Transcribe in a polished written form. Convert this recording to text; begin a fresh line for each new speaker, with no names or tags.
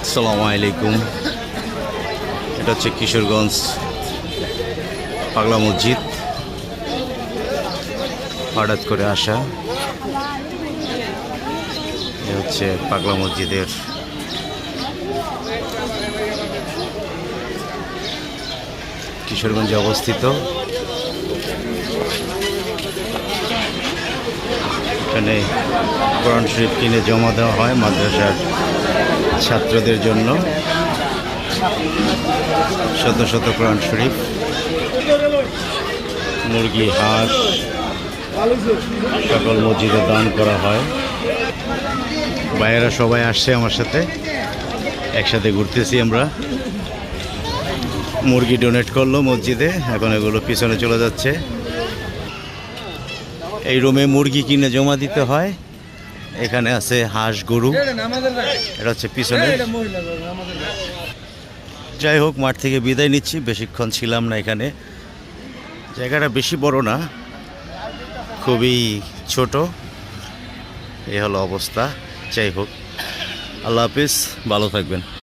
আসসালামু আলাইকুম। এটা হচ্ছে কিশোরগঞ্জ পাগলা মসজিদ। হঠাৎ করে আসা এ হচ্ছে পাগলা মসজিদের কিশোরগঞ্জে অবস্থিত। এখানে কোরআন শরীফ কিনে জমা দেওয়া হয় মাদ্রাসার ছাত্রদের জন্য। শত শত কোরআন শরীফ, মুরগি, হাঁস সকল মসজিদে দান করা হয়। ভাইয়েরা সবাই আসছে আমার সাথে, একসাথে ঘুরতেছি আমরা। মুরগি ডোনেট করলো মসজিদে, এখন এগুলো পিছনে চলে যাচ্ছে। এই রুমে মুরগি কিনে জমা দিতে হয়। এখানে আছে হাঁস, গরু, এটা হচ্ছে পিছনে। যাই হোক, মাঠ থেকে বিদায় নিচ্ছি, বেশিক্ষণ ছিলাম না এখানে। জায়গাটা বেশি বড় না, খুবই ছোট। এই হলো অবস্থা। যাই হোক, আল্লাহ হাফিজ, ভালো থাকবেন।